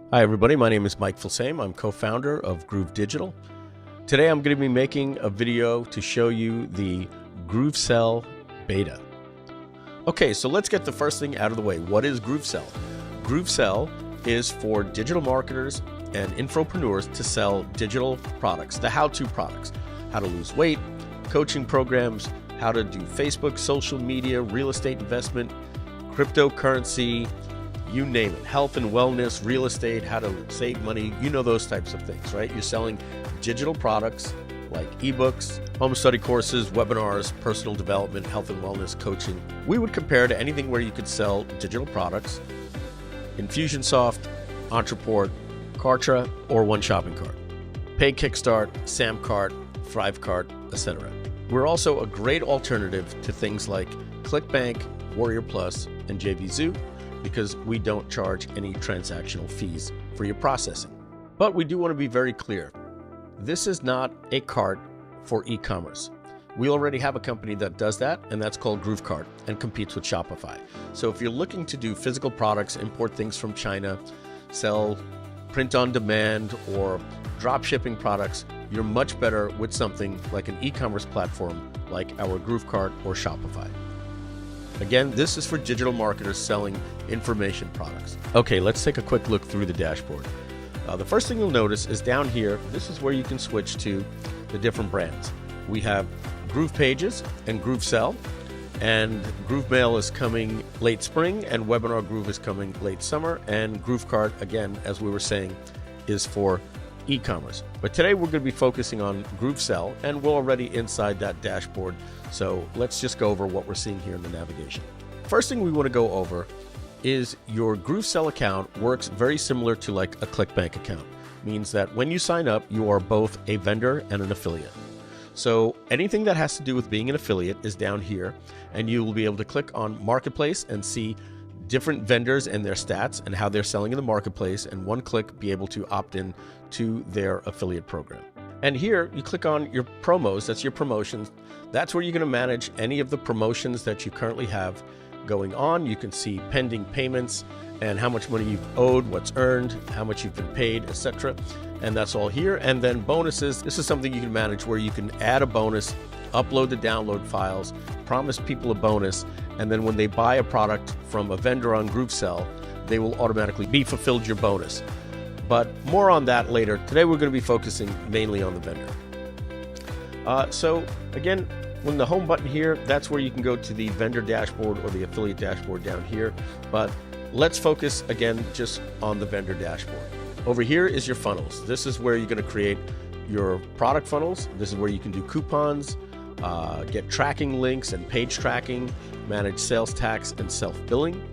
Hi everybody, my name is Mike Filsaime. I'm co-founder of Groove Digital. Today I'm going to be making a video to show you the GrooveSell Beta. Okay, so let's get the first thing out of the way. What is GrooveSell? GrooveSell is for digital marketers and infopreneurs to sell digital products, the how-to products, how to lose weight, coaching programs, how to do Facebook, social media, real estate investment, cryptocurrency, you name it, health and wellness, real estate, how to save money, you know those types of things, right? You're selling digital products like ebooks, home study courses, webinars, personal development, health and wellness coaching. We would compare to anything where you could sell digital products, Infusionsoft, Entreport, Kartra, or One Shopping Cart, Pay Kickstart, Samcart, Thrivecart, etc. We're also a great alternative to things like ClickBank, Warrior Plus, and JVZoo, because we don't charge any transactional fees for your processing. But we do want to be very clear. This is not a cart for e-commerce. We already have a company that does that, and that's called GrooveCart and competes with Shopify. So if you're looking to do physical products, import things from China, sell print on demand or drop shipping products, you're much better with something like an e-commerce platform like our GrooveCart or Shopify. Again, this is for digital marketers selling information products. Okay, let's take a quick look through the dashboard. The first thing you'll notice is down here, this is where you can switch to the different brands. We have GroovePages and GrooveSell, and GrooveMail is coming late spring, and Webinar Groove is coming late summer, and GrooveCart, again, as we were saying, is for e-commerce. But today we're going to be focusing on GrooveSell, and we're already inside that dashboard. So let's just go over what we're seeing here in the navigation. First thing we want to go over is your GrooveSell account works very similar to like a ClickBank account. Means that when you sign up, you are both a vendor and an affiliate. So anything that has to do with being an affiliate is down here, and you will be able to click on Marketplace and see different vendors and their stats and how they're selling in the marketplace, and one click be able to opt in to their affiliate program. And here you click on your promos, that's your promotions. That's where you're going to manage any of the promotions that you currently have going on. You can see pending payments and how much money you've owed, what's earned, how much you've been paid, etc. And that's all here. And then bonuses, this is something you can manage where you can add a bonus, upload the download files, promise people a bonus, and then when they buy a product from a vendor on GrooveSell, they will automatically be fulfilled your bonus. But more on that later. Today we're going to be focusing mainly on the vendor. So again, when the home button here, that's where you can go to the vendor dashboard or the affiliate dashboard down here. But let's focus again just on the vendor dashboard. Over here is your funnels. This is where you're going to create your product funnels. This is where you can do coupons, get tracking links and page tracking, manage sales tax and self-billing.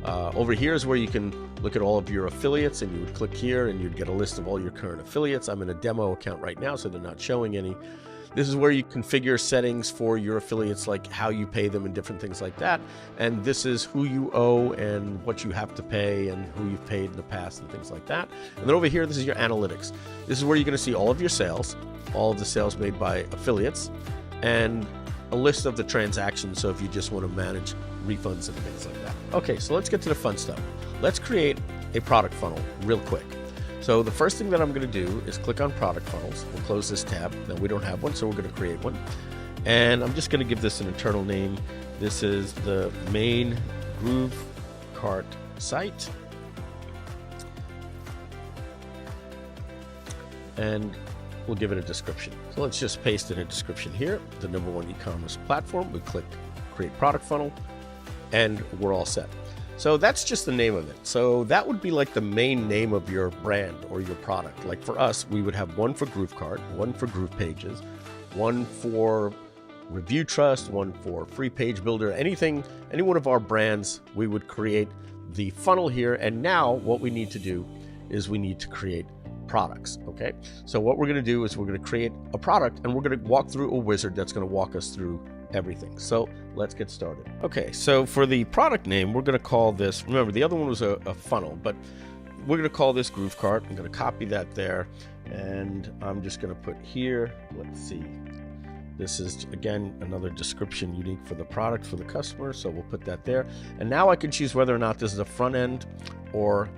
Over here is where you can look at all of your affiliates, and you would click here and you'd get a list of all your current affiliates. I'm in a demo account right now, so they're not showing any. This is where you configure settings for your affiliates, like how you pay them and different things like that. And this is who you owe and what you have to pay and who you've paid in the past and things like that. And then over here, this is your analytics. This is where you're going to see all of your sales, all of the sales made by affiliates, and a list of the transactions. So if you just want to manage refunds and things like that. Okay, so let's get to the fun stuff. Let's create a product funnel real quick. So the first thing that I'm going to do is click on product funnels. We'll close this tab. Now we don't have one, so we're going to create one. And I'm just going to give this an internal name. This is the main GrooveCart site. And we'll give it a description. So let's just paste in a description here. The #1 e-commerce platform. We click create product funnel, and we're all set. So that's just the name of it. So that would be like the main name of your brand or your product. Like for us, we would have one for GrooveCart, one for GroovePages, one for Review Trust, one for Free Page Builder, anything, any one of our brands, we would create the funnel here. And now what we need to do is we need to create products. Okay. So what we're going to do is we're going to create a product, and we're going to walk through a wizard that's going to walk us through everything. So let's get started. Okay, so for the product name, we're going to call this, remember the other one was a funnel, but we're going to call this GrooveCart. I'm going to copy that there, and I'm just going to put here, let's see, this is again another description unique for the product for the customer, so we'll put that there. And now I can choose whether or not this is a front end or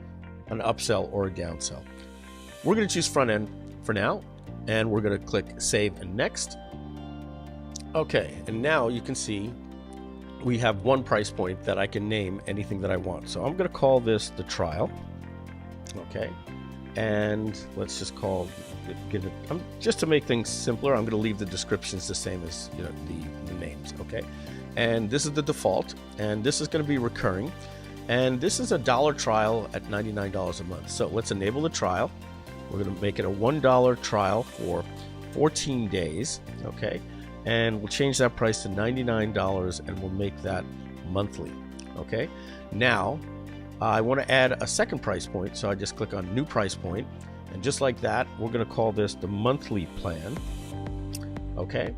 an upsell or a downsell. We're going to choose front end for now, and we're going to click Save and Next. Okay, and now you can see we have one price point that I can name anything that I want. So I'm going to call this the trial. Okay, and let's just give it, just to make things simpler, I'm going to leave the descriptions the same as the names. Okay, and this is the default, and this is going to be recurring, and this is a $1 trial at $99 a month. So let's enable the trial. We're going to make it a $1 trial for 14 days. Okay, and we'll change that price to $99, and we'll make that monthly. Okay, now I want to add a second price point, so I just click on New Price Point, and just like that, we're going to call this the monthly plan. Okay,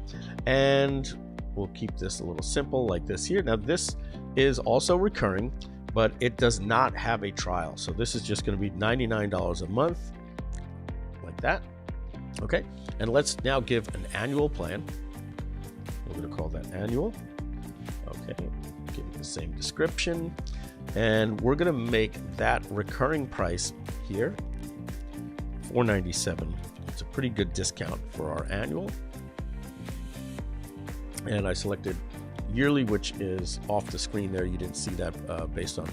and we'll keep this a little simple like this here. Now this is also recurring, but it does not have a trial, so this is just going to be $99 a month, like that. Okay, and let's now give an annual plan. We're going to call that annual. Okay, give it the same description. And we're going to make that recurring price here $497. It's a pretty good discount for our annual. And I selected yearly, which is off the screen there. You didn't see that based on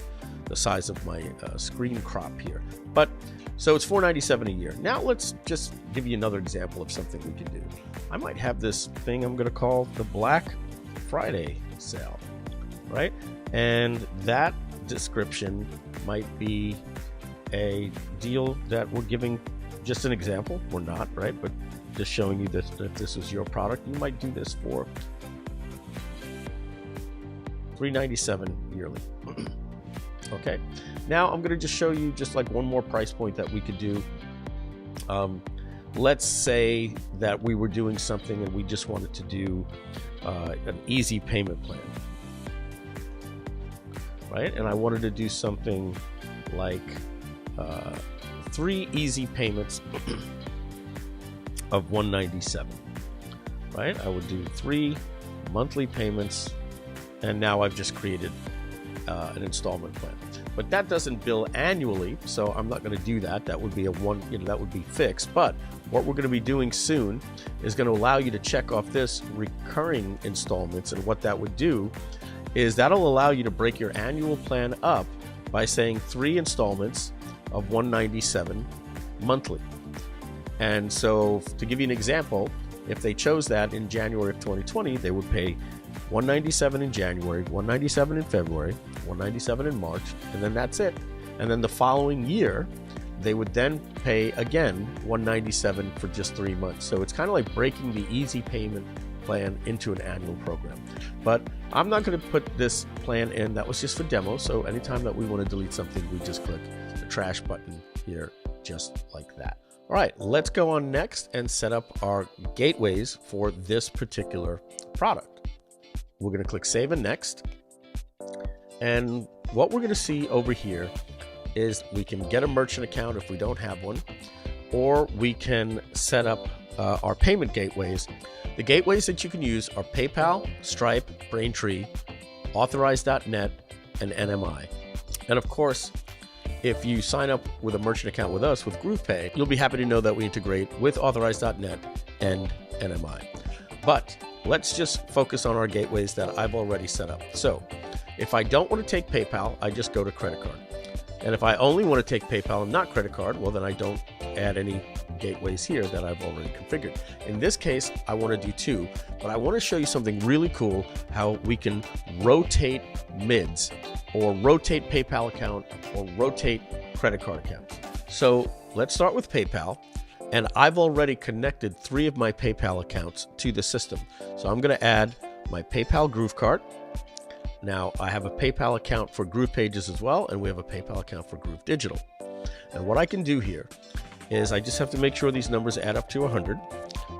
the size of my screen crop here. But so it's $497 a year. Now let's just give you another example of something we can do. I might have this thing I'm going to call the Black Friday sale, right? And that description might be a deal that we're giving, just an example. We're not, right? But just showing you that if this was your product, you might do this for $397 yearly. Okay, now I'm going to just show you just like one more price point that we could do. Let's say that we were doing something and we just wanted to do an easy payment plan, right? And I wanted to do something like 3 easy payments of $197, right? I would do 3 monthly payments, and now I've just created an installment plan. But that doesn't bill annually, so I'm not going to do that. That would be that would be fixed. But what we're going to be doing soon is going to allow you to check off this recurring installments, and what that would do is that'll allow you to break your annual plan up by saying 3 installments of $197 monthly. And so to give you an example, if they chose that in January of 2020, they would pay $197 in January, $197 in February, $197 in March, and then that's it. And then the following year, they would then pay again $197 for just 3 months. So it's kind of like breaking the easy payment plan into an annual program. But I'm not going to put this plan in. That was just for demo. So anytime that we want to delete something, we just click the trash button here, just like that. All right, let's go on next and set up our gateways for this particular product. We're going to click Save and Next. And what we're going to see over here is we can get a merchant account if we don't have one, or we can set up our payment gateways. The gateways that you can use are PayPal, Stripe, Braintree, Authorize.net, and NMI. And of course, if you sign up with a merchant account with us, with GroovePay, you'll be happy to know that we integrate with Authorize.net and NMI. But let's just focus on our gateways that I've already set up. So if I don't want to take PayPal, I just go to credit card. And if I only want to take PayPal and not credit card, well, then I don't add any gateways here that I've already configured. In this case, I want to do 2, but I want to show you something really cool, how we can rotate MIDs, or rotate PayPal account, or rotate credit card account. So let's start with PayPal. And I've already connected 3 of my PayPal accounts to the system. So I'm going to add my PayPal Groove card. Now I have a PayPal account for GroovePages as well, and we have a PayPal account for Groove Digital. And what I can do here is I just have to make sure these numbers add up to 100,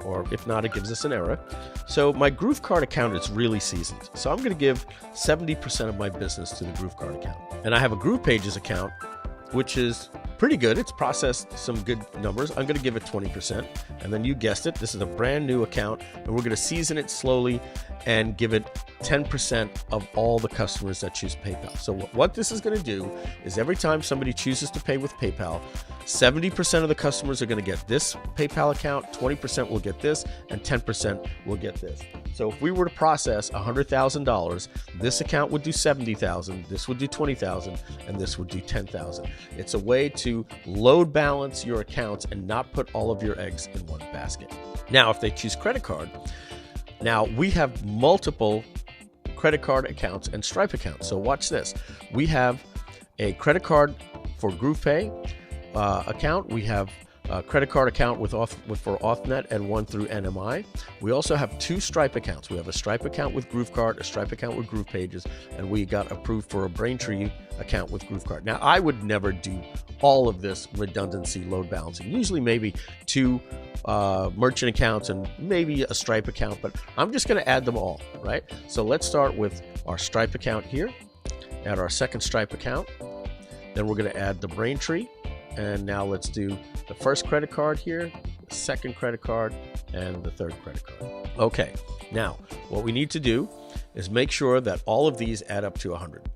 or if not, it gives us an error. So my Groove card account is really seasoned. So I'm going to give 70% of my business to the Groove card account. And I have a GroovePages account, which is pretty good. It's processed some good numbers. I'm going to give it 20%. And then you guessed it, this is a brand new account, and we're going to season it slowly and give it 10% of all the customers that choose PayPal. So what this is going to do is every time somebody chooses to pay with PayPal, 70% of the customers are going to get this PayPal account, 20% will get this, and 10% will get this. So if we were to process $100,000, this account would do $70,000, this would do $20,000, and this would do $10,000. It's a way to load balance your accounts and not put all of your eggs in one basket. Now, if they choose credit card, now we have multiple credit card accounts and Stripe accounts. So watch this. We have a credit card for GroovePay account. We have a credit card account for AuthNet and one through NMI. We also have two Stripe accounts. We have a Stripe account with GrooveCard, a Stripe account with GroovePages, and we got approved for a Braintree account with GrooveCard. Now, I would never do all of this redundancy load balancing. Usually maybe two merchant accounts and maybe a Stripe account, but I'm just going to add them all, right? So let's start with our Stripe account here, add our second Stripe account. Then we're going to add the Braintree. And now let's do the first credit card here, the second credit card, and the third credit card. Okay, now what we need to do is make sure that all of these add up to 100.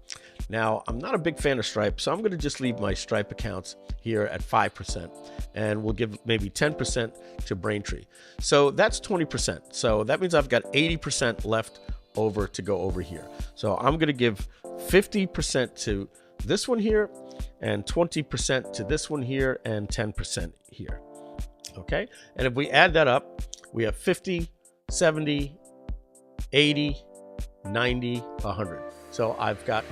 Now, I'm not a big fan of Stripe, so I'm going to just leave my Stripe accounts here at 5%, and we'll give maybe 10% to Braintree. So that's 20%. So that means I've got 80% left over to go over here. So I'm going to give 50% to this one here, and 20% to this one here, and 10% here. Okay, and if we add that up, we have 50, 70, 80, 90, 100. So I've got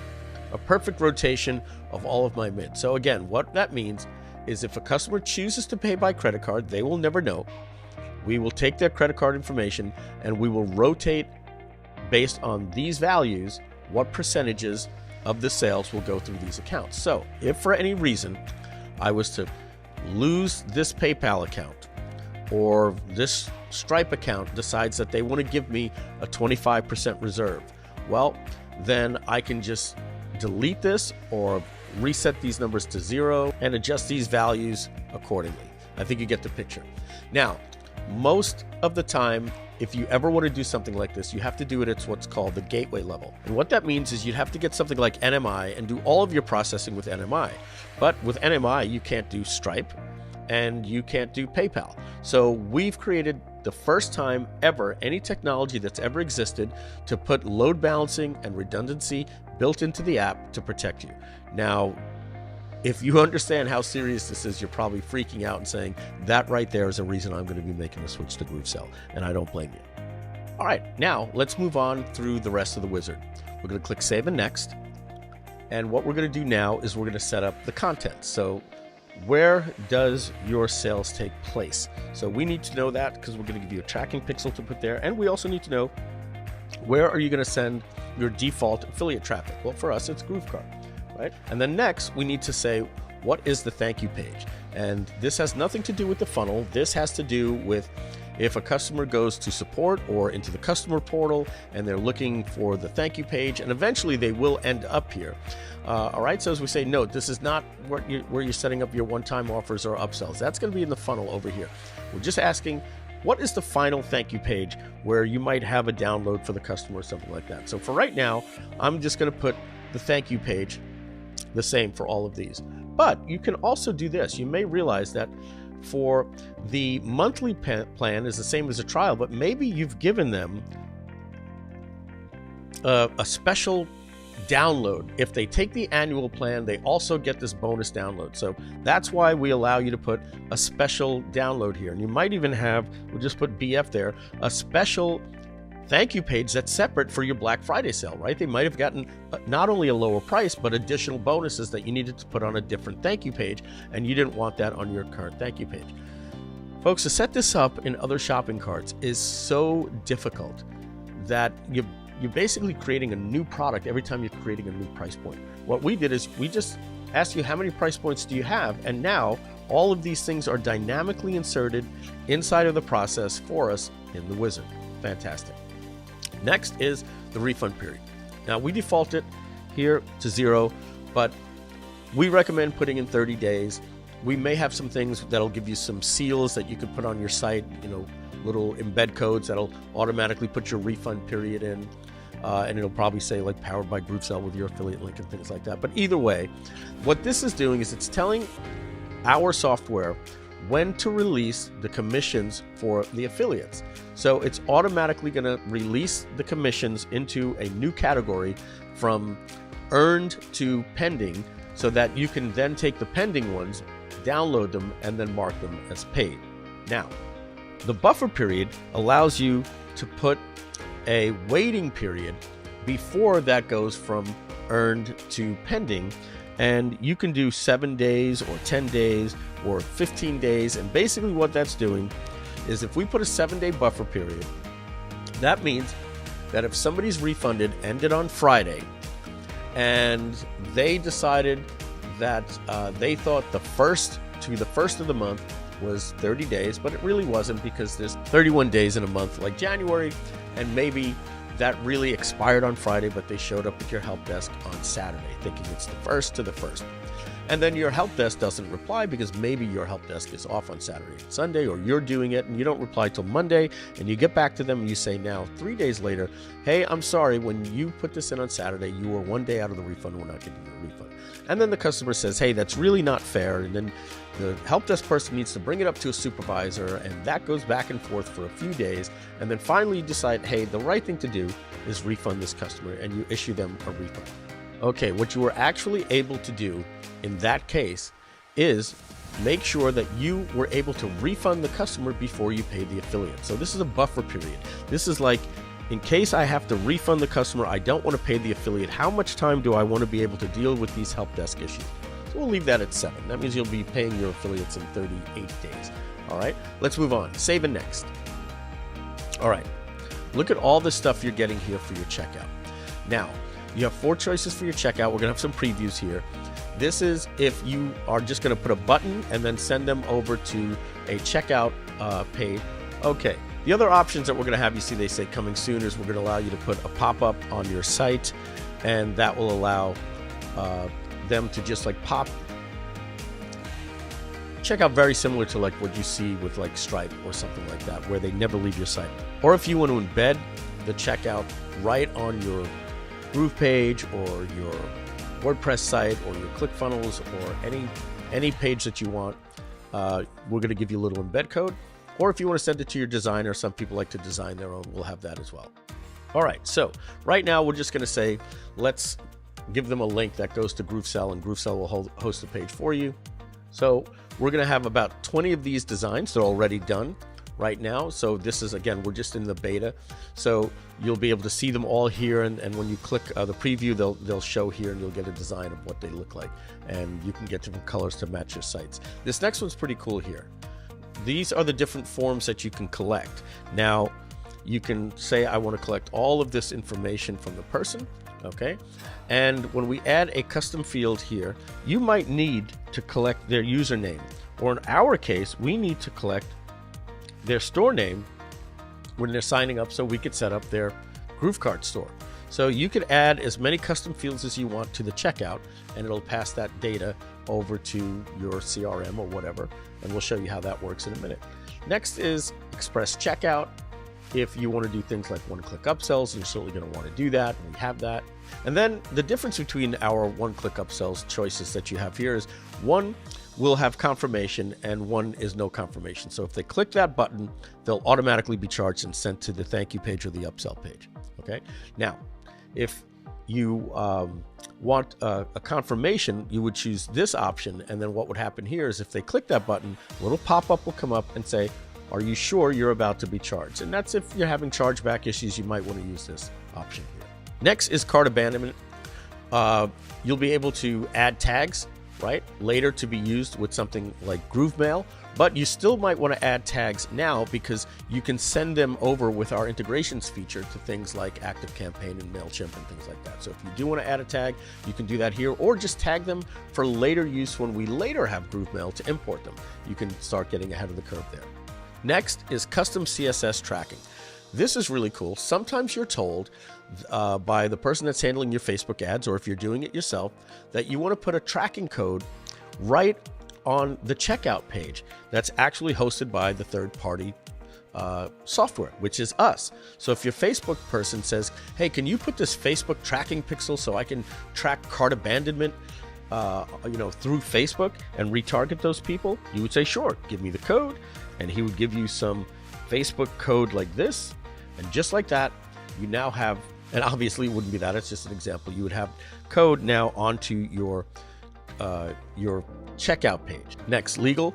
a perfect rotation of all of my mids. So again, what that means is if a customer chooses to pay by credit card, they will never know. We will take their credit card information and we will rotate based on these values what percentages of the sales will go through these accounts. So if for any reason I was to lose this PayPal account, or this Stripe account decides that they want to give me a 25% reserve, well, then I can just delete this or reset these numbers to 0 and adjust these values accordingly. I think you get the picture. Now, most of the time, if you ever want to do something like this, you have to do it at what's called the gateway level. And what that means is you'd have to get something like NMI and do all of your processing with NMI. But with NMI, you can't do Stripe and you can't do PayPal. So we've created the first time ever any technology that's ever existed to put load balancing and redundancy built into the app to protect you. Now, if you understand how serious this is, you're probably freaking out and saying, that right there is a reason I'm going to be making the switch to GrooveSell, and I don't blame you. All right, now let's move on through the rest of the wizard. We're going to click Save and Next, and what we're going to do now is we're going to set up the content. So where does your sales take place? So we need to know that because we're going to give you a tracking pixel to put there, and we also need to know where are you going to send your default affiliate traffic. Well, for us, it's GrooveCard. Right? And then next, we need to say, what is the thank you page? And this has nothing to do with the funnel. This has to do with if a customer goes to support or into the customer portal and they're looking for the thank you page, and eventually they will end up here. All right, so as we say, no, this is not where you're setting up your one-time offers or upsells. That's going to be in the funnel over here. We're just asking, what is the final thank you page where you might have a download for the customer or something like that? So for right now, I'm just going to put the thank you page the same for all of these. But you can also do this. You may realize that for the monthly plan is the same as a trial, but maybe you've given them a special download. If they take the annual plan, they also get this bonus download. So that's why we allow you to put a special download here. And you might even have, we'll just put BF there, a special thank you page that's separate for your Black Friday sale, right? They might have gotten not only a lower price, but additional bonuses that you needed to put on a different thank you page, and you didn't want that on your current thank you page. Folks, to set this up in other shopping carts is so difficult that you're basically creating a new product every time you're creating a new price point. What we did is we just asked you how many price points do you have, and now all of these things are dynamically inserted inside of the process for us in the wizard. Fantastic. Next is the refund period. Now we default it here to 0, but we recommend putting in 30 days. We may have some things that'll give you some seals that you could put on your site, little embed codes that'll automatically put your refund period in. and it'll probably say like powered by GrooveSell with your affiliate link and things like that. But either way, what this is doing is it's telling our software when to release the commissions for the affiliates. So it's automatically going to release the commissions into a new category from earned to pending, so that you can then take the pending ones, download them, and then mark them as paid. Now, the buffer period allows you to put a waiting period before that goes from earned to pending, and you can do 7 days or 10 days or 15 days. And basically what that's doing is if we put a 7-day buffer period, that means that if somebody's refunded ended on Friday and they decided that they thought the first of the month was 30 days, but it really wasn't, because there's 31 days in a month like January, and maybe that really expired on Friday, but they showed up at your help desk on Saturday thinking it's the first to the first. And then your help desk doesn't reply because maybe your help desk is off on Saturday and Sunday, or you're doing it and you don't reply till Monday, and you get back to them and you say now 3 days later, hey, I'm sorry, when you put this in on Saturday, you were 1 day out of the refund, we're not giving you a refund. And then the customer says, hey, that's really not fair. And then the help desk person needs to bring it up to a supervisor, and that goes back and forth for a few days. And then finally you decide, hey, the right thing to do is refund this customer, and you issue them a refund. Okay, what you were actually able to do in that case is make sure that you were able to refund the customer before you paid the affiliate. So this is a buffer period. This is like, in case I have to refund the customer, I don't want to pay the affiliate, how much time do I want to be able to deal with these help desk issues? So we'll leave that at 7. That means you'll be paying your affiliates in 38 days. All right, let's move on. Save and next. All right, look at all the stuff you're getting here for your checkout. Now, you have 4 choices for your checkout. We're going to have some previews here. This is if you are just going to put a button and then send them over to a checkout page. Okay. The other options that we're going to have, you see they say coming soon, is we're going to allow you to put a pop-up on your site, and that will allow them to just like pop. Checkout very similar to like what you see with like Stripe or something like that, where they never leave your site. Or if you want to embed the checkout right on your Groove page or your WordPress site or your ClickFunnels or any page that you want, we're going to give you a little embed code. Or if you want to send it to your designer, some people like to design their own, we'll have that as well. All right, so right now we're just going to say, let's give them a link that goes to GrooveSell, and GrooveSell will host the page for you. So we're going to have about 20 of these designs. They're already done right now. So this is, again, we're just in the beta. So you'll be able to see them all here. And when you click the preview, they'll show here, and you'll get a design of what they look like. And you can get different colors to match your sites. This next one's pretty cool here. These are the different forms that you can collect. Now, you can say, I want to collect all of this information from the person, okay? And when we add a custom field here, you might need to collect their username. Or in our case, we need to collect their store name when they're signing up, so we could set up their GrooveCart store. So you could add as many custom fields as you want to the checkout, and it'll pass that data over to your CRM or whatever, and we'll show you how that works in a minute. Next is Express Checkout. If you want to do things like one-click upsells, you're certainly going to want to do that, and we have that. And then the difference between our one-click upsells choices that you have here is one will have confirmation and one is no confirmation. So if they click that button, they'll automatically be charged and sent to the thank you page or the upsell page. Okay. Now, if you want a confirmation, you would choose this option. And then what would happen here is if they click that button, a little pop-up will come up and say, are you sure you're about to be charged? And that's if you're having chargeback issues, you might want to use this option here. Next is cart abandonment. You'll be able to add tags, right, later to be used with something like GrooveMail, but you still might want to add tags now because you can send them over with our integrations feature to things like ActiveCampaign and MailChimp and things like that. So if you do want to add a tag, you can do that here, or just tag them for later use when we later have GrooveMail to import them. You can start getting ahead of the curve there. Next is custom CSS tracking. This is really cool. Sometimes you're told by the person that's handling your Facebook ads, or if you're doing it yourself, that you want to put a tracking code right on the checkout page that's actually hosted by the third-party software, which is us. So if your Facebook person says, hey, can you put this Facebook tracking pixel so I can track cart abandonment through Facebook and retarget those people, you would say, sure, give me the code. And he would give you some Facebook code like this. And just like that, you now have, and obviously it wouldn't be that, it's just an example, you would have code now onto your checkout page. Next, legal.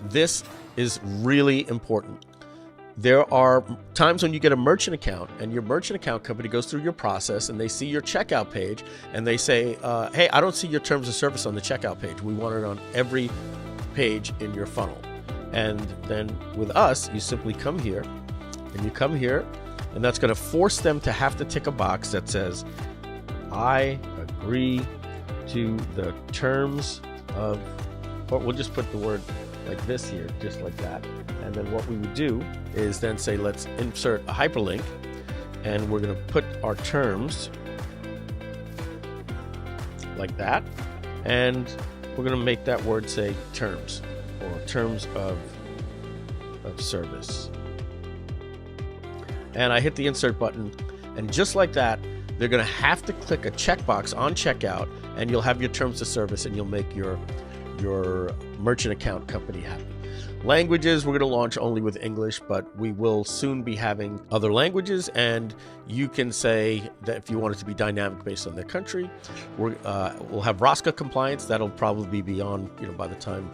This is really important. There are times when you get a merchant account and your merchant account company goes through your process and they see your checkout page and they say, hey, I don't see your terms of service on the checkout page. We want it on every page in your funnel. And then with us, you simply come here and you come here, and that's going to force them to have to tick a box that says, I agree to the terms of, or we'll just put the word like this here, just like that. And then what we would do is then say, let's insert a hyperlink, and we're going to put our terms like that. And we're going to make that word say terms, or terms of service. And I hit the insert button, and just like that, they're going to have to click a checkbox on checkout, and you'll have your terms of service, and you'll make your merchant account company happy. Languages, we're going to launch only with English, but we will soon be having other languages, and you can say that if you want it to be dynamic based on their country. We'll have ROSCA compliance. That'll probably be beyond, by the time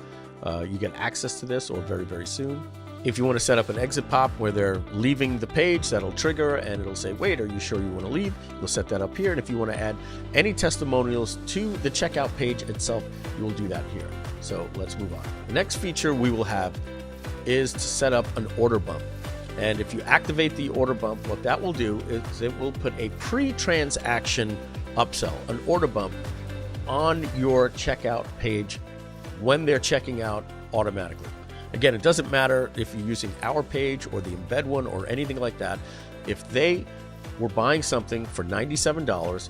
you get access to this, or very, very soon. If you want to set up an exit pop where they're leaving the page, that'll trigger and it'll say, wait, are you sure you want to leave? You'll set that up here. And if you want to add any testimonials to the checkout page itself, you'll do that here. So let's move on. The next feature we will have is to set up an order bump. And if you activate the order bump, what that will do is it will put a pre-transaction upsell, an order bump, on your checkout page when they're checking out automatically. Again, it doesn't matter if you're using our page or the embed one or anything like that. If they were buying something for $97,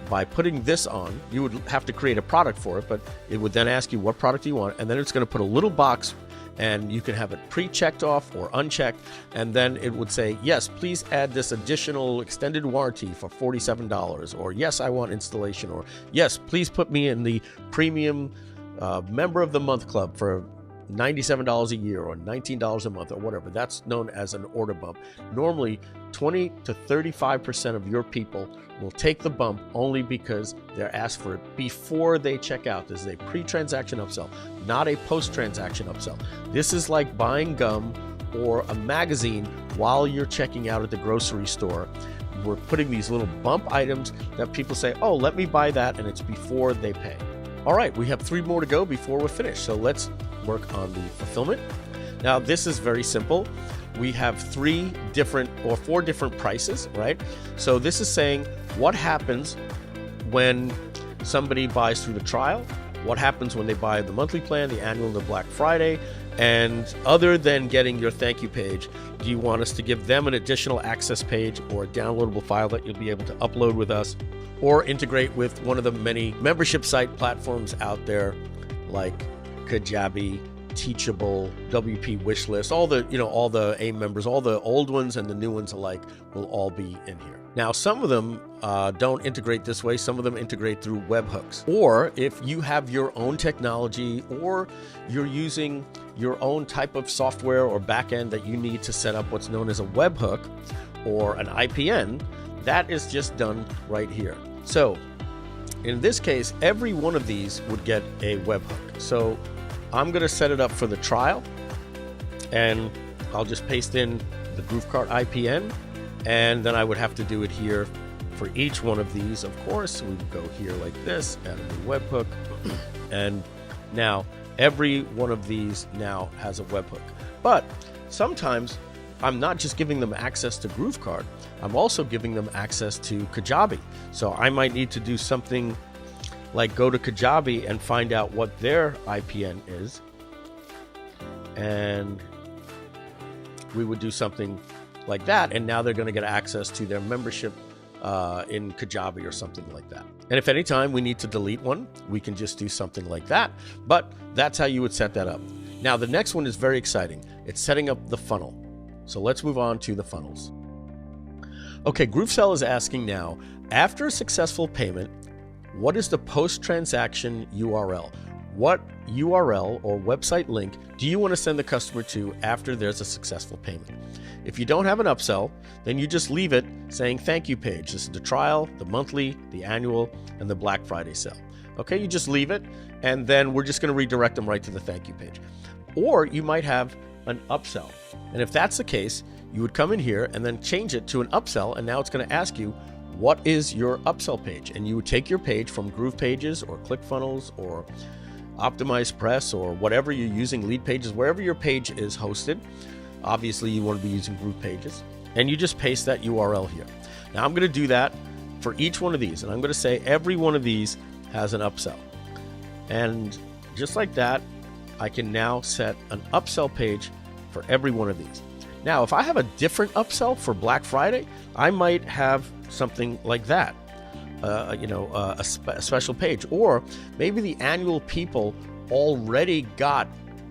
by putting this on, you would have to create a product for it, but it would then ask you what product you want, and then it's going to put a little box, and you can have it pre-checked off or unchecked, and then it would say, yes, please add this additional extended warranty for $47, or yes, I want installation, or yes, please put me in the premium member of the month club for $97 a year or $19 a month or whatever. That's known as an order bump. Normally 20 to 35% of your people will take the bump only because they're asked for it before they check out. This is a pre-transaction upsell, not a post-transaction upsell. This is like buying gum or a magazine while you're checking out at the grocery store. We're putting these little bump items that people say, oh, let me buy that, and it's before they pay. All right, we have 3 more to go before we're finished. So let's work on the fulfillment. Now, this is very simple. We have 4 different prices, right? So this is saying what happens when somebody buys through the trial, what happens when they buy the monthly plan, the annual, and the Black Friday, and other than getting your thank you page, do you want us to give them an additional access page or a downloadable file that you'll be able to upload with us, or integrate with one of the many membership site platforms out there like Kajabi, Teachable, WP Wishlist, all the AIM members, all the old ones and the new ones alike will all be in here. Now, some of them don't integrate this way. Some of them integrate through webhooks. Or if you have your own technology, or you're using your own type of software or backend that you need to set up what's known as a webhook or an IPN, that is just done right here. So in this case, every one of these would get a webhook. So I'm going to set it up for the trial, and I'll just paste in the GrooveCart IPN, and then I would have to do it here for each one of these. Of course, we would go here like this, add a new webhook, and now every one of these now has a webhook. But sometimes I'm not just giving them access to GrooveCart, I'm also giving them access to Kajabi. So I might need to do something like go to Kajabi and find out what their IPN is, and we would do something like that, and now they're going to get access to their membership in Kajabi or something like that. And if any time we need to delete one, we can just do something like that. But that's how you would set that up. Now, the next one is very exciting. It's setting up the funnel. So let's move on to the funnels. Okay, GrooveSell is asking now, after a successful payment, what is the post-transaction URL? What URL or website link do you want to send the customer to after there's a successful payment? If you don't have an upsell, then you just leave it saying thank you page. This is the trial, the monthly, the annual, and the Black Friday sale. Okay, you just leave it, and then we're just going to redirect them right to the thank you page. Or you might have an upsell. And if that's the case, you would come in here and then change it to an upsell, and now it's going to ask you, what is your upsell page? And you would take your page from GroovePages or ClickFunnels or Optimized Press or whatever you're using, Lead Pages, wherever your page is hosted. Obviously, you want to be using GroovePages, and you just paste that URL here. Now, I'm going to do that for each one of these, and I'm going to say every one of these has an upsell. And just like that, I can now set an upsell page for every one of these. Now, if I have a different upsell for Black Friday, I might have something like that, a special page. Or maybe the annual people already got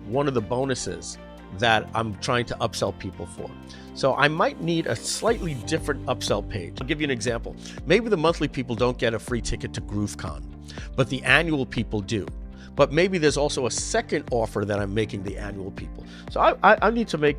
one of the bonuses that I'm trying to upsell people for. So I might need a slightly different upsell page. I'll give you an example. Maybe the monthly people don't get a free ticket to GrooveCon, but the annual people do. But maybe there's also a second offer that I'm making the annual people. So I need to make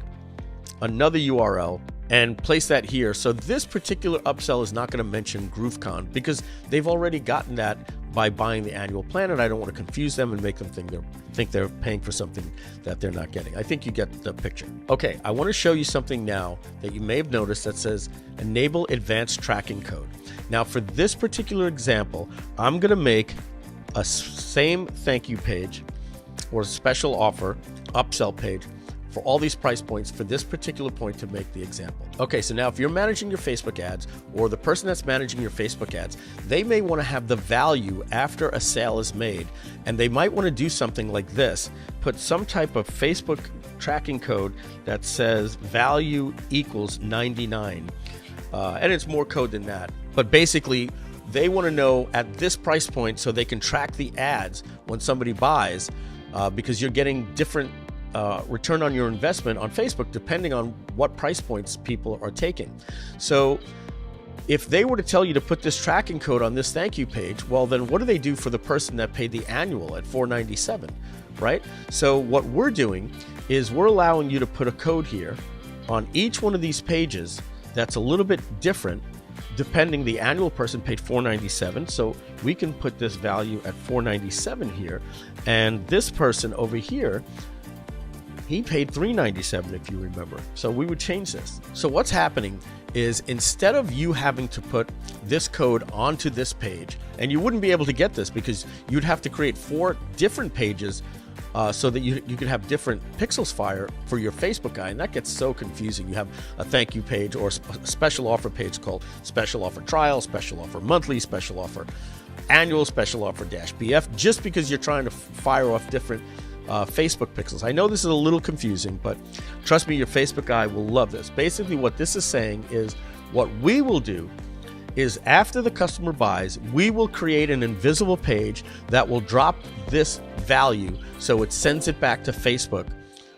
another URL and place that here. So this particular upsell is not going to mention GrooveCon because they've already gotten that by buying the annual plan, and I don't want to confuse them and make them think they're paying for something that they're not getting. I think you get the picture. Okay, I want to show you something now that you may have noticed that says enable advanced tracking code. Now for this particular example, I'm going to make a same thank you page or special offer upsell page for all these price points for this particular point to make the example. Okay, so now if you're managing your Facebook ads, or the person that's managing your Facebook ads, they may want to have the value after a sale is made, and they might want to do something like this, put some type of Facebook tracking code that says value equals 99. And it's more code than that. But basically, they want to know at this price point so they can track the ads when somebody buys, because you're getting different return on your investment on Facebook depending on what price points people are taking. So if they were to tell you to put this tracking code on this thank you page, well then what do they do for the person that paid the annual at $497, right? So what we're doing is we're allowing you to put a code here on each one of these pages that's a little bit different depending. The annual person paid $497, so we can put this value at $497 here, and this person over here, he paid $397 if you remember. So we would change this. So what's happening is instead of you having to put this code onto this page, and you wouldn't be able to get this because you'd have to create 4 different pages so that you could have different pixels fire for your Facebook guy, and that gets so confusing. You have a thank you page or a special offer page called special offer trial, special offer monthly, special offer annual, special offer -BF, just because you're trying to fire off different Facebook pixels. I know this is a little confusing, but trust me, your Facebook guy will love this. Basically, what this is saying is what we will do is after the customer buys, we will create an invisible page that will drop this value so it sends it back to Facebook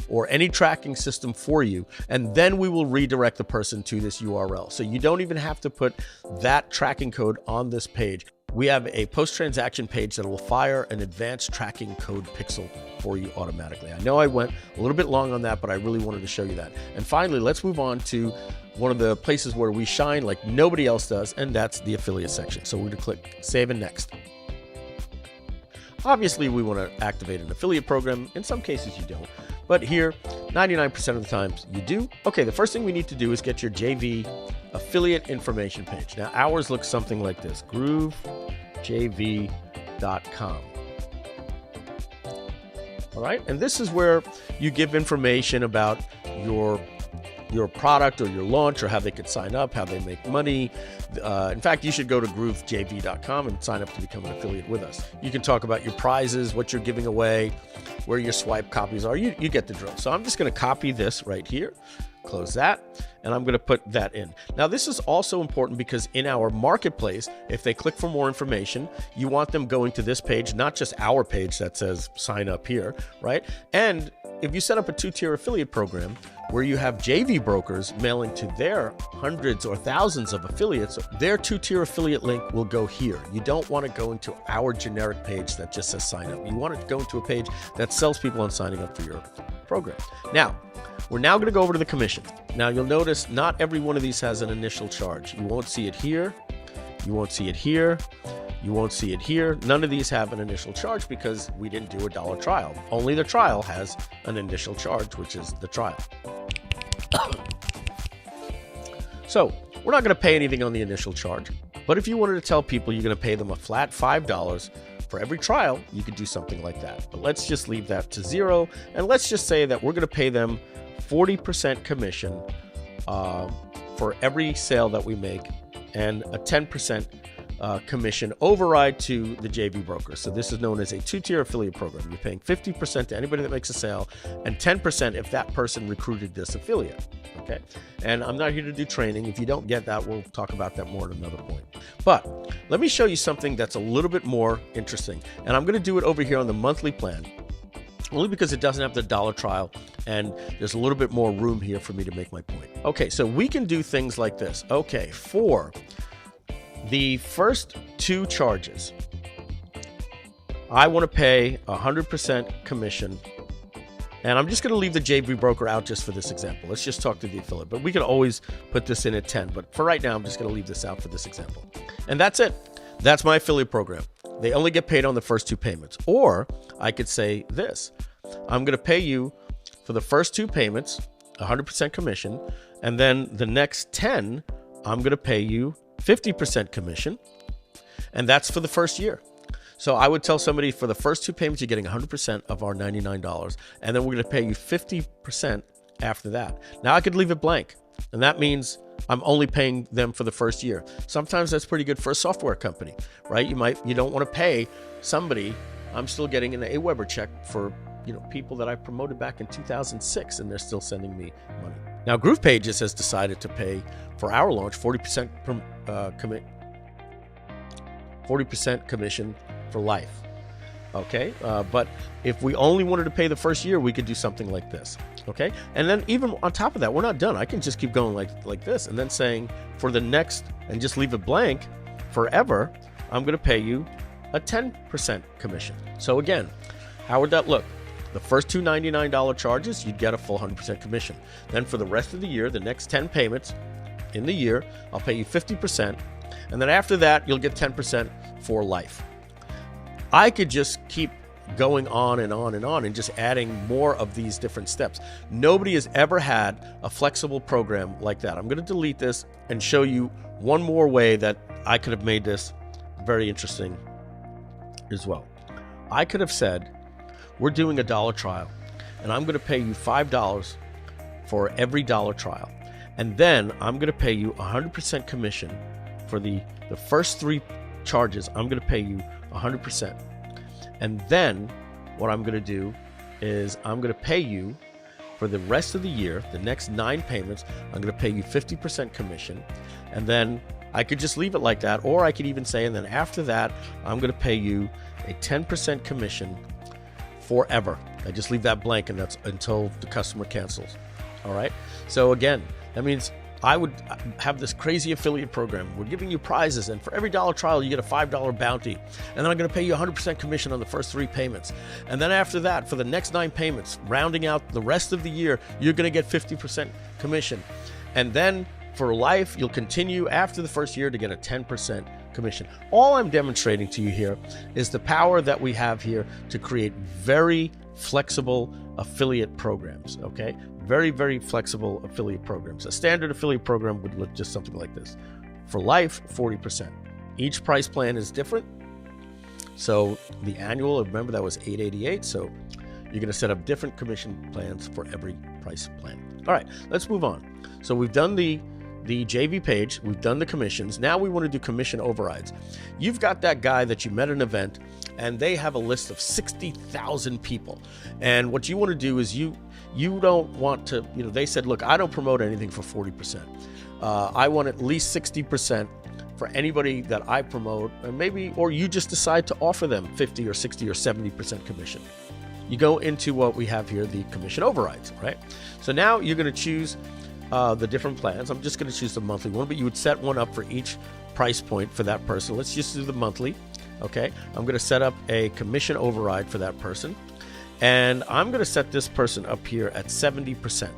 or any tracking system for you, and then we will redirect the person to this URL. So you don't even have to put that tracking code on this page. We have a post-transaction page that will fire an advanced tracking code pixel for you automatically. I know I went a little bit long on that, but I really wanted to show you that. And finally, let's move on to one of the places where we shine like nobody else does, and that's the affiliate section. So we're going to click Save and Next. Obviously, we want to activate an affiliate program. In some cases, you don't. But here, 99% of the times you do. Okay, the first thing we need to do is get your JV affiliate information page. Now, ours looks something like this, groovejv.com. All right, and this is where you give information about your product or your launch, or how they could sign up, how they make money. In fact, you should go to groovejv.com and sign up to become an affiliate with us. You can talk about your prizes, what you're giving away, where your swipe copies are. You get the drill. So I'm just going to copy this right here, close that, and I'm going to put that in. Now, this is also important because in our marketplace, if they click for more information, you want them going to this page, not just our page that says sign up here, right? And if you set up a two-tier affiliate program where you have JV brokers mailing to their hundreds or thousands of affiliates, their two-tier affiliate link will go here. You don't want to go into our generic page that just says sign up. You want to go into a page that sells people on signing up for your program. Now, we're now going to go over to the commission. Now, you'll notice not every one of these has an initial charge. You won't see it here. You won't see it here. You won't see it here. None of these have an initial charge because we didn't do a $1 trial. Only the trial has an initial charge, which is the trial. So we're not going to pay anything on the initial charge. But if you wanted to tell people you're going to pay them a flat $5 for every trial, you could do something like that. But let's just leave that to 0. And let's just say that we're going to pay them 40% commission for every sale that we make, and a 10% commission override to the JV broker. So this is known as a two-tier affiliate program. You're paying 50% to anybody that makes a sale and 10% if that person recruited this affiliate. Okay. And I'm not here to do training. If you don't get that, we'll talk about that more at another point. But let me show you something that's a little bit more interesting. And I'm going to do it over here on the monthly plan, only because it doesn't have the $1 trial and there's a little bit more room here for me to make my point. Okay, so we can do things like this. Okay, for the first 2 charges, I want to pay 100% commission, and I'm just going to leave the JV broker out just for this example. Let's just talk to the affiliate, but we can always put this in at 10. But for right now, I'm just going to leave this out for this example. And that's it. That's my affiliate program. They only get paid on the first 2 payments. Or I could say this. I'm going to pay you for the first 2 payments, 100% commission, and then the next 10, I'm going to pay you 50% commission, and that's for the first year. So I would tell somebody for the first 2 payments, you're getting 100% of our $99, and then we're going to pay you 50% after that. Now I could leave it blank, and that means I'm only paying them for the first year. Sometimes that's pretty good for a software company, right? You don't want to pay somebody. I'm still getting an AWeber check for people that I promoted back in 2006, and they're still sending me money. Now, GroovePages has decided to pay for our launch 40% commission for life. Okay, but if we only wanted to pay the first year, we could do something like this. Okay, and then even on top of that, we're not done. I can just keep going like this, and then saying for the next, and just leave it blank forever, I'm going to pay you a 10% commission. So again, how would that look? The first 2 $99 charges, you'd get a full 100% commission. Then for the rest of the year, the next 10 payments in the year, I'll pay you 50%. And then after that, you'll get 10% for life. I could just keep going on and on and on and just adding more of these different steps. Nobody has ever had a flexible program like that. I'm going to delete this and show you one more way that I could have made this very interesting as well. I could have said, we're doing a $1 trial, and I'm going to pay you $5 for every $1 trial. And then I'm going to pay you 100% commission for the first 3 charges. I'm going to pay you 100%. And then what I'm going to do is I'm going to pay you for the rest of the year, the next 9 payments, I'm going to pay you 50% commission. And then I could just leave it like that, or I could even say, and then after that, I'm going to pay you a 10% commission forever. I just leave that blank, and that's until the customer cancels. All right. So again, that means I would have this crazy affiliate program. We're giving you prizes, and for every $1 trial, you get a $5 bounty. And then I'm going to pay you 100% commission on the first 3 payments. And then after that, for the next 9 payments, rounding out the rest of the year, you're going to get 50% commission. And then for life, you'll continue after the first year to get a 10% commission. All I'm demonstrating to you here is the power that we have here to create very flexible affiliate programs. Okay, very, very flexible affiliate programs. A standard affiliate program would look just something like this. For life, 40%. Each price plan is different. So the annual, remember that was $888. So you're going to set up different commission plans for every price plan. All right, let's move on. So we've done the JV page, we've done the commissions. Now we want to do commission overrides. You've got that guy that you met at an event, and they have a list of 60,000 people. And what you want to do is you don't want to, they said, look, I don't promote anything for 40%. I want at least 60% for anybody that I promote, and maybe, or you just decide to offer them 50 or 60 or 70% commission. you go into what we have here, the commission overrides, right? So now you're going to choose the different plans. I'm just going to choose the monthly one, but you would set one up for each price point for that person. Let's just do the monthly. Okay, I'm going to set up a commission override for that person, and I'm going to set this person up here at 70%.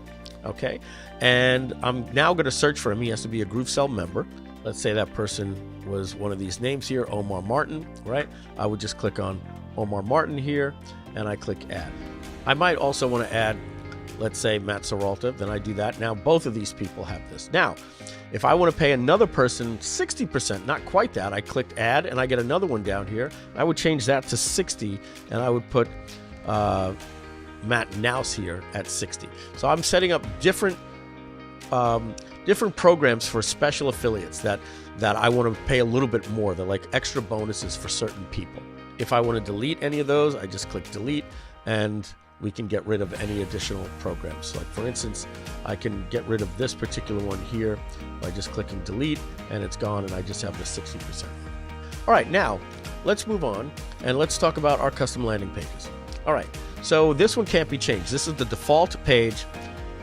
Okay, and I'm now going to search for him. He has to be a GrooveSell member. Let's say that person was one of these names here, Omar Martin, right? I would just click on Omar Martin here, and I click add. I might also want to add, let's say, Matt Seralta. Then I do that. Now both of these people have this. Now, if I want to pay another person 60%, not quite that, I click add, and I get another one down here. I would change that to 60, and I would put Matt Nouse here at 60. So I'm setting up different programs for special affiliates that I want to pay a little bit more. They're like extra bonuses for certain people. If I want to delete any of those, I just click delete, and we can get rid of any additional programs. Like for instance, I can get rid of this particular one here by just clicking delete, and it's gone, and I just have the 60%. All right, now let's move on and let's talk about our custom landing pages. All right, so this one can't be changed. This is the default page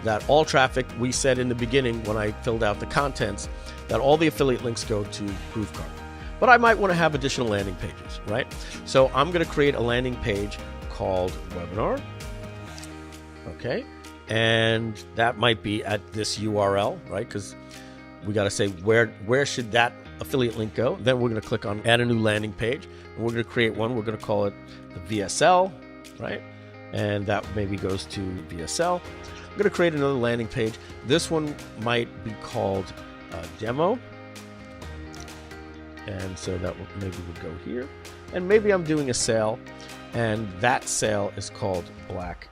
that all traffic, we said in the beginning when I filled out the contents, that all the affiliate links go to GrooveCart. But I might want to have additional landing pages, right? So I'm going to create a landing page called webinar. Okay, and that might be at this URL, right? Because we got to say where should that affiliate link go. Then we're going to click on add a new landing page, and we're going to create one. We're going to call it the VSL, right? And that maybe goes to VSL. I'm going to create another landing page. This one might be called demo, and so that maybe would go here. And maybe I'm doing a sale, and that sale is called Black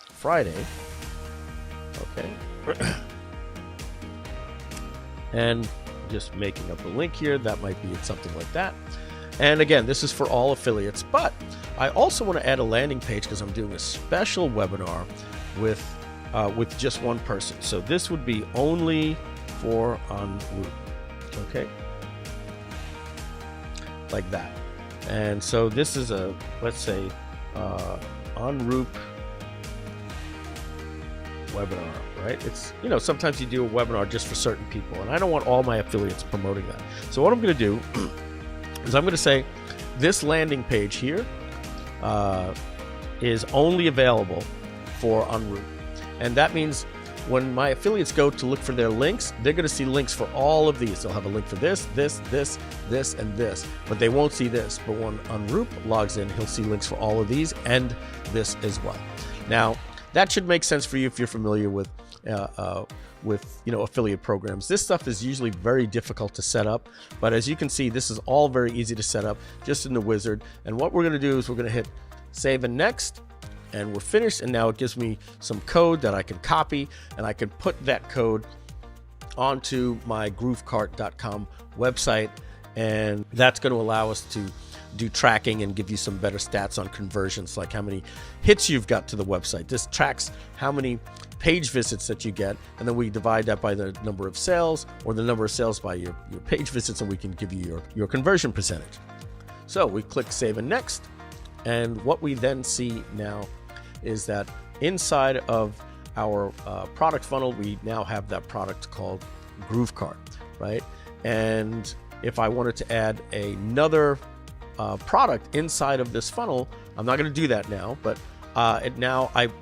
Friday. Okay. And just making up a link here, that might be something like that. And again, this is for all affiliates, but I also want to add a landing page because I'm doing a special webinar with just one person. So this would be only for en route. Okay, like that. And so this is a, let's say, en route webinar, right? It's, you know, sometimes you do a webinar just for certain people, and I don't want all my affiliates promoting that. So what I'm going to do is I'm going to say this landing page here is only available for en route. And that means when my affiliates go to look for their links, they're going to see links for all of these. They'll have a link for this, this, this, this, and this, but they won't see this. But when en route logs in, he'll see links for all of these and this as well. Now, that should make sense for you if you're familiar with affiliate programs. This stuff is usually very difficult to set up, but as you can see, this is all very easy to set up just in the wizard. And what we're going to do is we're going to hit save and next, and we're finished. And now it gives me some code that I can copy, and I can put that code onto my groovecart.com website, and that's going to allow us to do tracking and give you some better stats on conversions, like how many hits you've got to the website. This tracks how many page visits that you get, and then we divide that by the number of sales, or the number of sales by your page visits, and we can give you your conversion percentage. So we click save and next, and what we then see now is that inside of our product funnel, we now have that product called GrooveCart, right? And if I wanted to add another product inside of this funnel, I'm not going to do that now, but I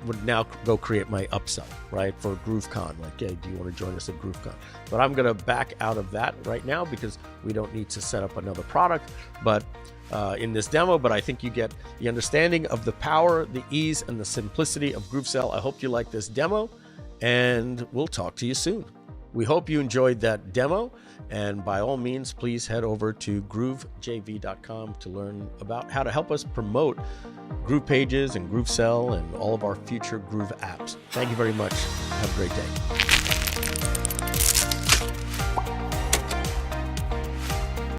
would now go create my upsell, right, for GrooveCon. Like, hey, do you want to join us at GrooveCon? But I'm going to back out of that right now because we don't need to set up another product, but in this demo. But I think you get the understanding of the power, the ease, and the simplicity of GrooveSell. I hope you like this demo, and we'll talk to you soon. We hope you enjoyed that demo, and by all means, please head over to groovejv.com to learn about how to help us promote GroovePages and GrooveSell and all of our future Groove apps. Thank you very much. Have a great day.